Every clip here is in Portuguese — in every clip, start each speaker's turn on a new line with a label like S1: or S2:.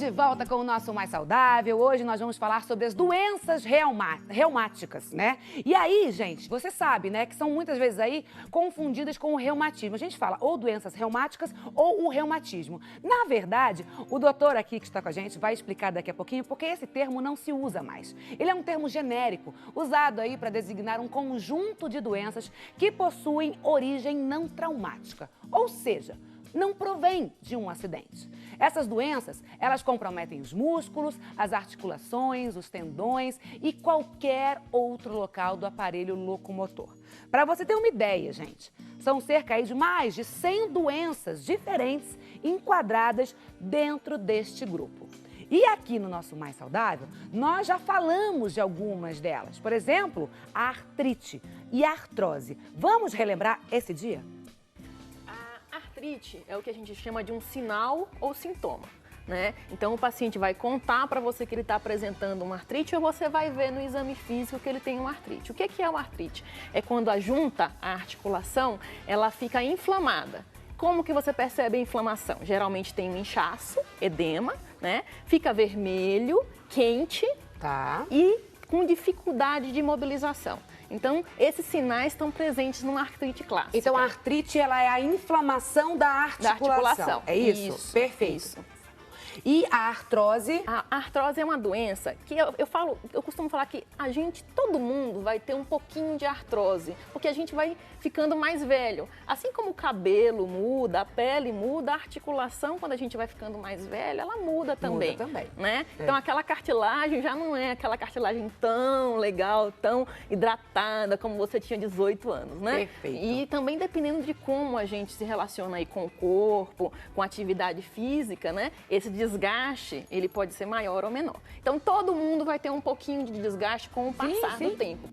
S1: de volta com o nosso Mais Saudável. Hoje nós vamos falar sobre as doenças reumáticas, né? E aí, gente, você sabe, né, que são muitas vezes aí confundidas com o reumatismo. A gente fala ou doenças reumáticas ou o reumatismo. Na verdade, o doutor aqui que está com a gente vai explicar daqui a pouquinho porque esse termo não se usa mais. Ele é um termo genérico, usado aí para designar um conjunto de doenças que possuem origem não traumática. Ou seja, não provém de um acidente. Essas doenças, elas comprometem os músculos, as articulações, os tendões e qualquer outro local do aparelho locomotor. Para você ter uma ideia, gente, são cerca aí de mais de 100 doenças diferentes enquadradas dentro deste grupo. E aqui no nosso Mais Saudável, nós já falamos de algumas delas. Por exemplo, a artrite e a artrose. Vamos relembrar esse dia?
S2: Artrite é o que a gente chama de um sinal ou sintoma, né? Então o paciente vai contar para você que ele está apresentando uma artrite ou você vai ver no exame físico que ele tem uma artrite. O que é uma artrite? É quando a junta, a articulação, ela fica inflamada. Como que você percebe a inflamação? Geralmente tem um inchaço, edema, né? Fica vermelho, quente e com dificuldade de mobilização. Então, esses sinais estão presentes numa artrite clássica.
S1: Então, a artrite, ela é a inflamação da articulação. É isso?
S2: Isso.
S1: Perfeito.
S2: Isso.
S1: E a artrose?
S2: A artrose é uma doença que eu costumo falar que todo mundo vai ter um pouquinho de artrose, porque a gente vai ficando mais velho. Assim como o cabelo muda, a pele muda, a articulação, quando a gente vai ficando mais velho, ela muda também.
S1: Muda também.
S2: Né? É. Então, aquela cartilagem já não é aquela cartilagem tão legal, tão hidratada como você tinha 18 anos, né?
S1: Perfeito.
S2: E também dependendo de como a gente se relaciona aí com o corpo, com a atividade física, né? Esse desgaste, ele pode ser maior ou menor. Então, todo mundo vai ter um pouquinho de desgaste com o passar do tempo.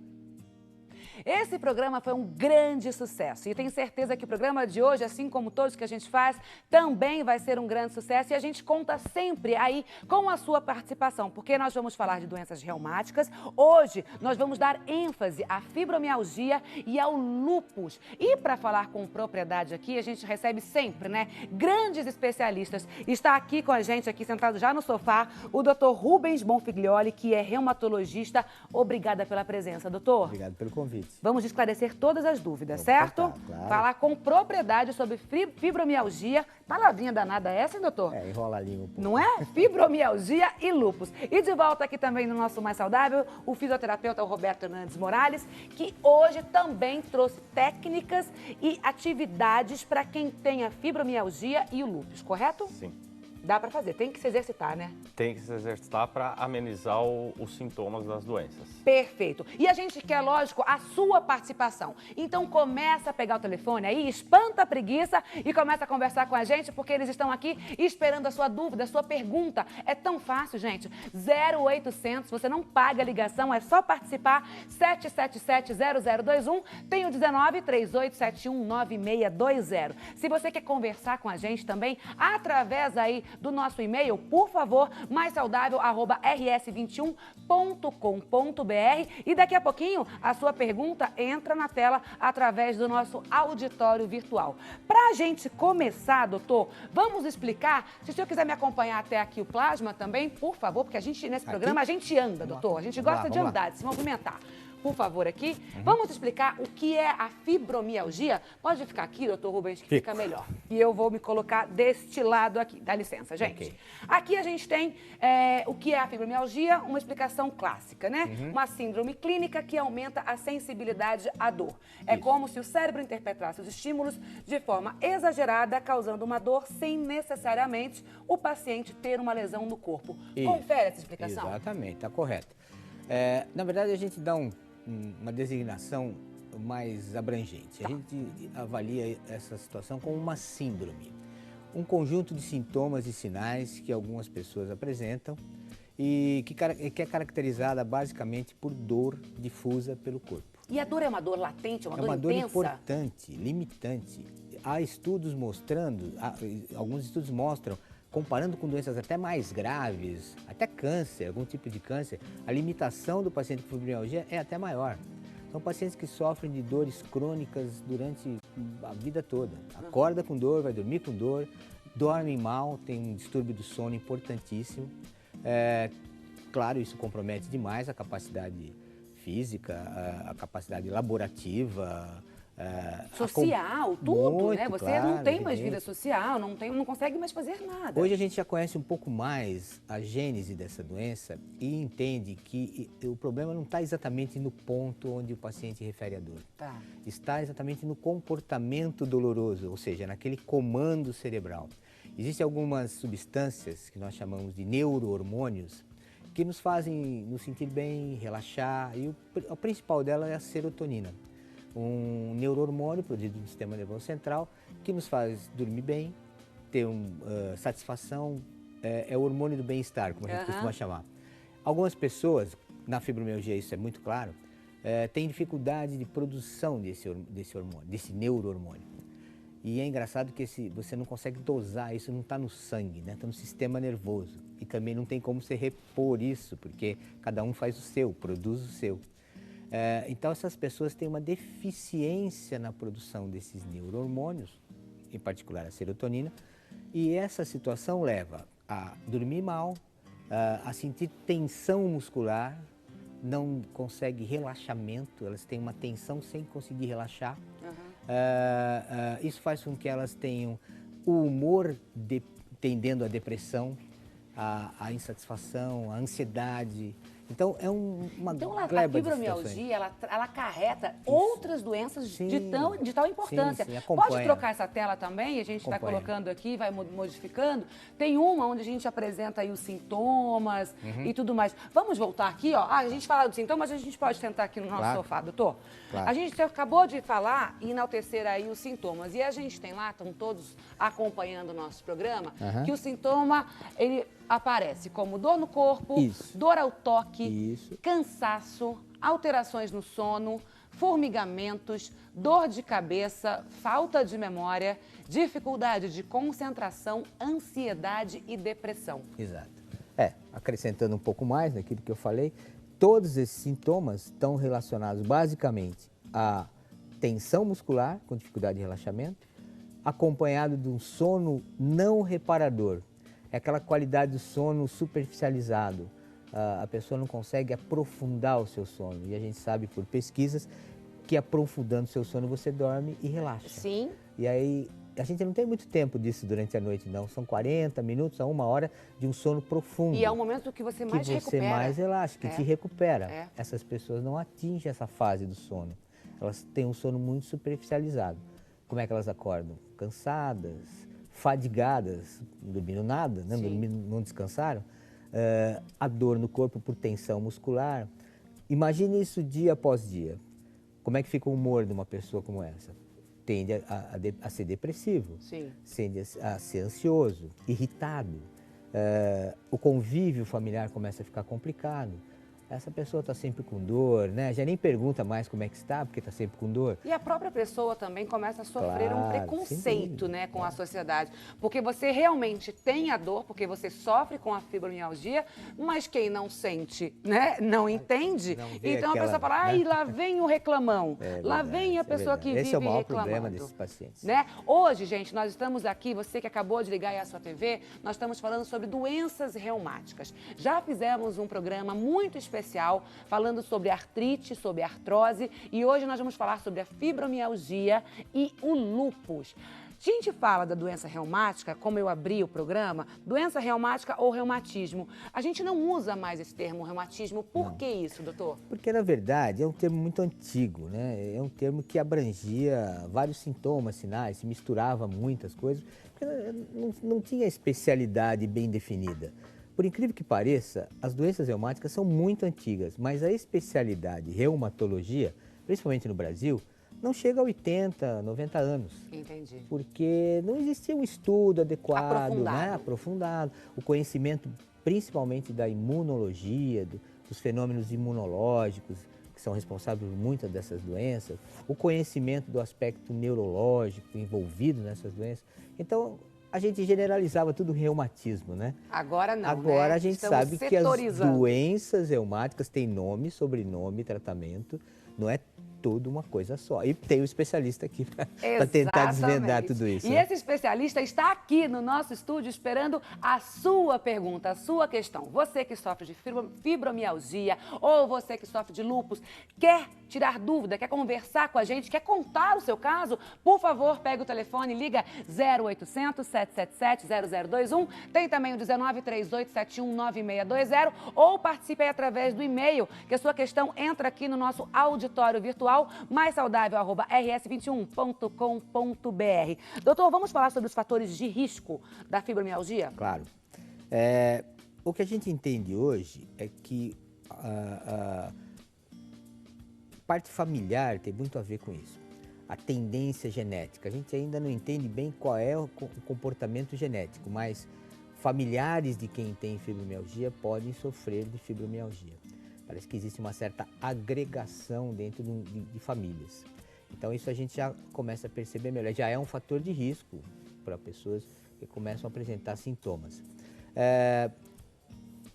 S1: Esse programa foi um grande sucesso e tenho certeza que o programa de hoje, assim como todos que a gente faz, também vai ser um grande sucesso e a gente conta sempre aí com a sua participação, porque nós vamos falar de doenças reumáticas. Hoje nós vamos dar ênfase à fibromialgia e ao lúpus. E para falar com propriedade aqui, a gente recebe sempre, né, grandes especialistas. Está aqui com a gente, aqui sentado já no sofá, o Dr. Rubens Bonfiglioli, que é reumatologista. Obrigada pela presença, doutor.
S3: Obrigado pelo convite.
S1: Vamos esclarecer todas as dúvidas, certo?
S3: Claro.
S1: Falar com propriedade sobre fibromialgia. Palavrinha danada essa, hein, doutor?
S3: Enrola a língua um pouco.
S1: Não é? Fibromialgia e lúpus. E de volta aqui também no nosso Mais Saudável, o fisioterapeuta Roberto Hernandes Morales, que hoje também trouxe técnicas e atividades para quem tem a fibromialgia e o lúpus, correto?
S4: Sim.
S1: Dá para fazer, tem que se exercitar, né?
S4: Tem que se exercitar para amenizar os sintomas das doenças.
S1: Perfeito. E a gente quer, lógico, a sua participação. Então começa a pegar o telefone aí, espanta a preguiça e começa a conversar com a gente, porque eles estão aqui esperando a sua dúvida, a sua pergunta. É tão fácil, gente. 0800, você não paga a ligação, é só participar. 777-0021, tem o 19-3871-9620. Se você quer conversar com a gente também, através aí do nosso e-mail, por favor, maissaudável@rs21.com.br e daqui a pouquinho a sua pergunta entra na tela através do nosso auditório virtual. Para a gente começar, doutor, vamos explicar, se o senhor quiser me acompanhar até aqui o plasma também, por favor, porque a gente, nesse programa, a gente anda, doutor, a gente gosta de andar, de se movimentar. Por favor, aqui. Vamos explicar o que é a fibromialgia? Pode ficar aqui, doutor Rubens, que fica melhor. E eu vou me colocar deste lado aqui. Dá licença, gente. Okay. Aqui a gente tem o que é a fibromialgia, uma explicação clássica, né? Uma síndrome clínica que aumenta a sensibilidade à dor. É como se o cérebro interpretasse os estímulos de forma exagerada, causando uma dor sem necessariamente o paciente ter uma lesão no corpo. Confere essa explicação?
S3: Exatamente, está correto. Na verdade, a gente dá uma designação mais abrangente. A gente avalia essa situação como uma síndrome. Um conjunto de sintomas e sinais que algumas pessoas apresentam e que é caracterizada basicamente por dor difusa pelo corpo.
S1: E a dor é uma dor latente, uma dor intensa?
S3: É uma dor importante, limitante. Há estudos mostrando, alguns estudos mostram, comparando com doenças até mais graves, até câncer, algum tipo de câncer, a limitação do paciente com fibromialgia é até maior. São pacientes que sofrem de dores crônicas durante a vida toda. Acorda com dor, vai dormir com dor, dormem mal, tem um distúrbio do sono importantíssimo. Claro, isso compromete demais a capacidade física, a capacidade laborativa,
S1: social, tudo,
S3: muito,
S1: né? Você
S3: claro,
S1: não tem mais
S3: evidente.
S1: vida social, não consegue mais fazer nada.
S3: Hoje a gente já conhece um pouco mais a gênese dessa doença e entende que o problema não está exatamente no ponto onde o paciente refere a dor.
S1: Tá.
S3: Está exatamente no comportamento doloroso, ou seja, naquele comando cerebral. Existem algumas substâncias que nós chamamos de neurohormônios que nos fazem nos sentir bem, relaxar, e a principal dela é a serotonina. Um neurohormônio produzido no sistema nervoso central que nos faz dormir bem, ter satisfação, é o hormônio do bem-estar, como a gente costuma chamar. Algumas pessoas, na fibromialgia isso é muito claro, têm dificuldade de produção desse hormônio, desse neurohormônio. E é engraçado que você não consegue dosar, isso não está no sangue, né? Está no sistema nervoso. E também não tem como você repor isso, porque cada um faz o seu, produz o seu. Então essas pessoas têm uma deficiência na produção desses neurohormônios, em particular a serotonina, e essa situação leva a dormir mal, a sentir tensão muscular, não consegue relaxamento, elas têm uma tensão sem conseguir relaxar. Isso faz com que elas tenham o humor tendendo à depressão, à insatisfação, à ansiedade. Então, é uma gleba de
S1: a fibromialgia,
S3: situações.
S1: ela acarreta outras doenças de tal importância.
S3: Sim, acompanha.
S1: Pode trocar essa tela também? A gente vai colocando aqui, vai modificando. Tem uma onde a gente apresenta aí os sintomas e tudo mais. Vamos voltar aqui, ó. A gente fala dos sintomas, a gente pode sentar aqui no nosso sofá, doutor?
S3: Claro.
S1: A gente acabou de falar e enaltecer aí os sintomas. E a gente tem lá, estão todos acompanhando o nosso programa, que o sintoma, ele aparece como dor no corpo, dor ao toque, cansaço, alterações no sono, formigamentos, dor de cabeça, falta de memória, dificuldade de concentração, ansiedade e depressão.
S3: Exato. Acrescentando um pouco mais naquilo que eu falei, todos esses sintomas estão relacionados basicamente à tensão muscular, com dificuldade de relaxamento, acompanhado de um sono não reparador. É aquela qualidade do sono superficializado. A pessoa não consegue aprofundar o seu sono. E a gente sabe por pesquisas que aprofundando o seu sono você dorme e relaxa.
S1: Sim.
S3: E aí a gente não tem muito tempo disso durante a noite, não. São 40 minutos a 1 hora de um sono profundo.
S1: E é o momento que você mais recupera.
S3: Que você mais relaxa, que te recupera. Essas pessoas não atingem essa fase do sono. Elas têm um sono muito superficializado. Como é que elas acordam? Cansadas, fadigadas, não dormiram nada, né? Não descansaram, a dor no corpo por tensão muscular. Imagine isso dia após dia. Como é que fica o humor de uma pessoa como essa? Tende a ser depressivo, tende a ser ansioso, irritado. O convívio familiar começa a ficar complicado. Essa pessoa está sempre com dor, né? Já nem pergunta mais como é que está, porque está sempre com dor.
S1: E a própria pessoa também começa a sofrer um preconceito, né, com a sociedade. Porque você realmente tem a dor, porque você sofre com a fibromialgia, mas quem não sente, né, não entende. Então a pessoa fala, ai, lá vem o reclamão, lá vem a pessoa que vive reclamando.
S3: Esse é o maior problema desses pacientes.
S1: Né? Hoje, gente, nós estamos aqui, você que acabou de ligar aí a sua TV, nós estamos falando sobre doenças reumáticas. Já fizemos um programa muito especial falando sobre artrite, sobre artrose, e hoje nós vamos falar sobre a fibromialgia e o lúpus. A gente fala da doença reumática, como eu abri o programa, doença reumática ou reumatismo. A gente não usa mais esse termo reumatismo. Por que isso, doutor?
S3: Porque, na verdade, é um termo muito antigo, né? É um termo que abrangia vários sintomas, sinais, se misturava muitas coisas, porque não tinha especialidade bem definida. Por incrível que pareça, as doenças reumáticas são muito antigas, mas a especialidade reumatologia, principalmente no Brasil, não chega a 80, 90 anos.
S1: Entendi.
S3: Porque não existia um estudo adequado, aprofundado. O conhecimento, principalmente da imunologia, dos fenômenos imunológicos, que são responsáveis por muitas dessas doenças, o conhecimento do aspecto neurológico envolvido nessas doenças. Então, a gente generalizava tudo reumatismo, né?
S1: Agora não,
S3: Agora
S1: né?
S3: a gente sabe que as doenças reumáticas têm nome, sobrenome, tratamento. Não é tudo uma coisa só. E tem o especialista aqui para tentar desvendar tudo isso.
S1: E esse especialista está aqui no nosso estúdio esperando a sua pergunta, a sua questão. Você que sofre de fibromialgia ou você que sofre de lúpus, quer tirar dúvida, quer conversar com a gente, quer contar o seu caso? Por favor, pegue o telefone, liga 0800 777 0021. Tem também o 19 3871 9620 ou participe aí através do e-mail, que a sua questão entra aqui no nosso auditório virtual maissaudável@rs21.com.br. Doutor, vamos falar sobre os fatores de risco da fibromialgia?
S3: Claro. O que a gente entende hoje é que a parte familiar tem muito a ver com isso. A tendência genética. A gente ainda não entende bem qual é o comportamento genético, mas familiares de quem tem fibromialgia podem sofrer de fibromialgia. Parece que existe uma certa agregação dentro de famílias. Então isso a gente já começa a perceber melhor. Já é um fator de risco para pessoas que começam a apresentar sintomas.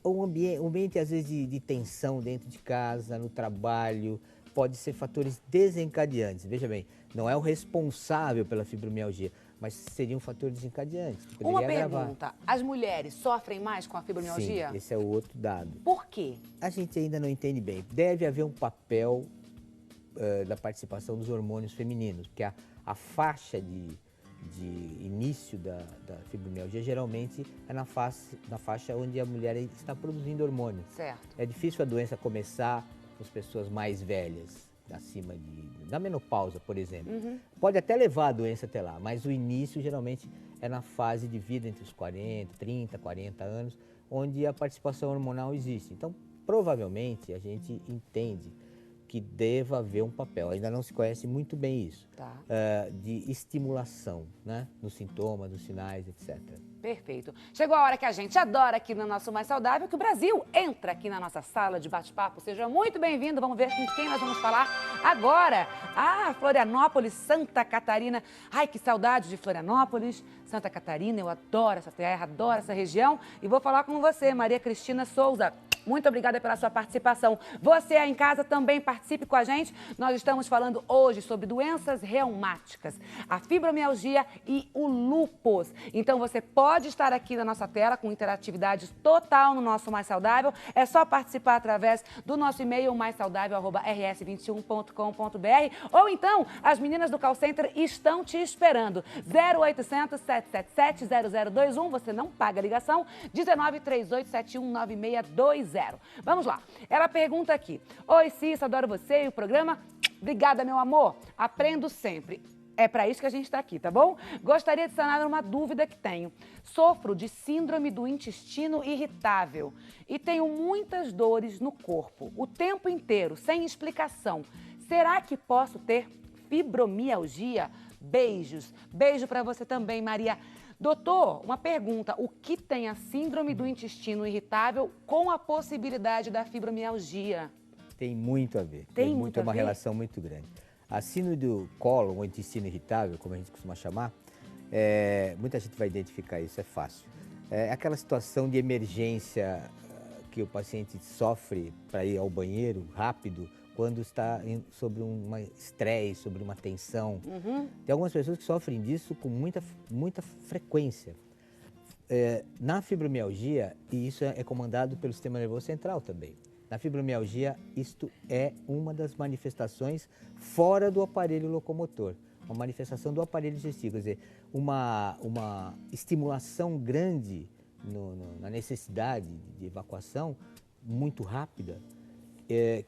S3: O ambiente às vezes de tensão dentro de casa, no trabalho, pode ser fatores desencadeantes. Veja bem, não é o responsável pela fibromialgia, mas seria um fator desencadeante.
S1: Uma pergunta, as mulheres sofrem mais com a fibromialgia?
S3: Sim, esse é o outro dado.
S1: Por quê?
S3: A gente ainda não entende bem. Deve haver um papel da participação dos hormônios femininos, porque a faixa de início da fibromialgia geralmente é na faixa onde a mulher está produzindo hormônio.
S1: Certo.
S3: É difícil a doença começar com as pessoas mais velhas, acima da menopausa, por exemplo. Pode até levar a doença até lá, mas o início geralmente é na fase de vida entre os 30, 40 anos, onde a participação hormonal existe. Então, provavelmente, a gente entende que deva haver um papel, ainda não se conhece muito bem isso, de estimulação, né, nos sintomas, nos sinais, etc.
S1: Perfeito. Chegou a hora que a gente adora aqui no nosso Mais Saudável, que o Brasil entra aqui na nossa sala de bate-papo. Seja muito bem-vindo. Vamos ver com quem nós vamos falar agora. Florianópolis, Santa Catarina. Ai, que saudade de Florianópolis, Santa Catarina. Eu adoro essa terra, adoro essa região. E vou falar com você, Maria Cristina Souza. Muito obrigada pela sua participação. Você aí em casa também participe com a gente. Nós estamos falando hoje sobre doenças reumáticas, a fibromialgia e o lúpus. Então você pode estar aqui na nossa tela com interatividade total no nosso Mais Saudável. É só participar através do nosso e-mail maissaudável@rs21.com.br ou então as meninas do call center estão te esperando. 0800 777 0021. Você não paga a ligação. 19 3871 9620. Vamos lá. Ela pergunta aqui. Oi, Cissa, adoro você e o programa. Obrigada, meu amor. Aprendo sempre. É para isso que a gente está aqui, tá bom? Gostaria de sanar uma dúvida que tenho. Sofro de síndrome do intestino irritável e tenho muitas dores no corpo, o tempo inteiro, sem explicação. Será que posso ter fibromialgia? Beijos. Beijo para você também, Maria. Doutor, uma pergunta. O que tem a síndrome do intestino irritável com a possibilidade da fibromialgia?
S3: Tem muito a ver.
S1: Tem muito a ver?
S3: É uma relação muito grande. A síndrome do cólon, ou intestino irritável, como a gente costuma chamar, muita gente vai identificar isso, é fácil. É aquela situação de emergência que o paciente sofre para ir ao banheiro rápido, quando está sobre um estresse, sobre uma tensão. Tem algumas pessoas que sofrem disso com muita frequência. Na fibromialgia, e isso é comandado pelo sistema nervoso central também. Na fibromialgia, isto é uma das manifestações fora do aparelho locomotor, uma manifestação do aparelho digestivo, quer dizer, uma estimulação grande na necessidade de evacuação, muito rápida,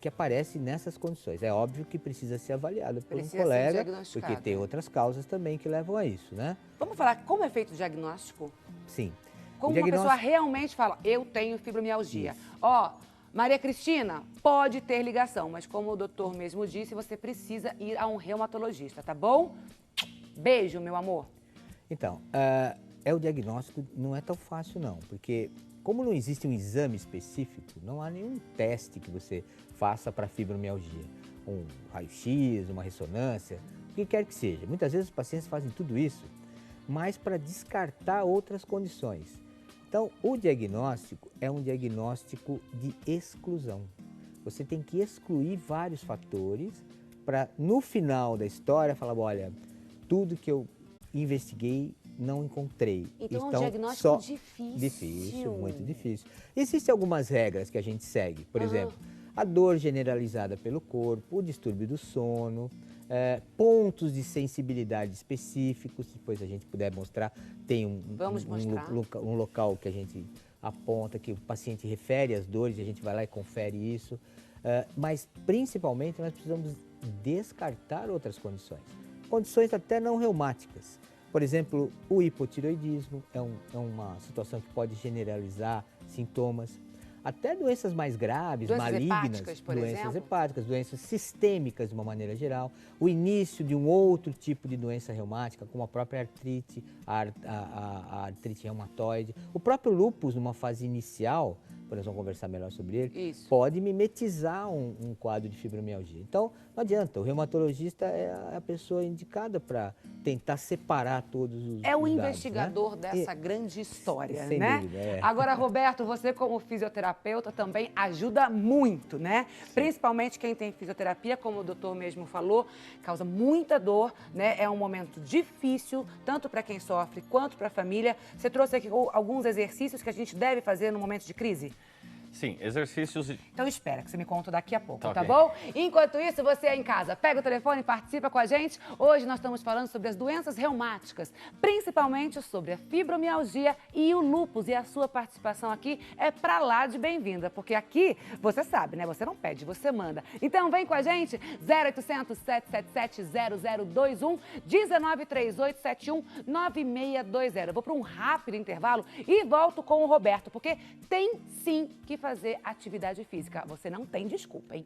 S3: que aparece nessas condições. É óbvio que precisa ser avaliado por um colega, porque tem outras causas também que levam a isso, né?
S1: Vamos falar como é feito o diagnóstico?
S3: Sim.
S1: Como uma pessoa realmente fala, eu tenho fibromialgia. Maria Cristina, pode ter ligação, mas como o doutor mesmo disse, você precisa ir a um reumatologista, tá bom? Beijo, meu amor.
S3: Então, o diagnóstico não é tão fácil não, porque como não existe um exame específico, não há nenhum teste que você faça para fibromialgia. Um raio-x, uma ressonância, o que quer que seja. Muitas vezes os pacientes fazem tudo isso, mas para descartar outras condições. Então, o diagnóstico é um diagnóstico de exclusão. Você tem que excluir vários fatores para no final da história falar, olha, tudo que eu investiguei não encontrei.
S1: Então é um diagnóstico difícil.
S3: Difícil, muito difícil. Existem algumas regras que a gente segue. Por exemplo, a dor generalizada pelo corpo, o distúrbio do sono, pontos de sensibilidade específicos, depois a gente puder mostrar, tem um local que a gente aponta, que o paciente refere as dores, a gente vai lá e confere isso. Mas principalmente nós precisamos descartar outras condições. Condições até não reumáticas. Por exemplo, o hipotireoidismo é uma situação que pode generalizar sintomas. Até doenças mais graves, malignas, doenças hepáticas, doenças sistêmicas de uma maneira geral. O início de um outro tipo de doença reumática, como a própria artrite, a artrite reumatoide. O próprio lúpus, numa fase inicial, nós vamos conversar melhor sobre ele, pode mimetizar um quadro de fibromialgia. Então, não adianta, o reumatologista é a pessoa indicada para tentar separar todos os
S1: É o
S3: dados,
S1: investigador dessa grande história,
S3: sem
S1: né?
S3: dúvida,
S1: Agora, Roberto, você como fisioterapeuta também ajuda muito, né? Sim. Principalmente quem tem fisioterapia, como o doutor mesmo falou, causa muita dor, né? É um momento difícil, tanto para quem sofre quanto para a família. Você trouxe aqui alguns exercícios que a gente deve fazer no momento de crise?
S4: Sim, exercícios...
S1: Então espera, que você me conta daqui a pouco, tá bom? Enquanto isso, você aí em casa, pega o telefone e participa com a gente. Hoje nós estamos falando sobre as doenças reumáticas, principalmente sobre a fibromialgia e o lúpus. E a sua participação aqui é pra lá de bem-vinda, porque aqui, você sabe, né? Você não pede, você manda. Então vem com a gente, 0800 777 0021, 1938 71 9620. Eu vou para um rápido intervalo e volto com o Roberto, porque tem sim que fazer atividade física. Você não tem desculpa, hein?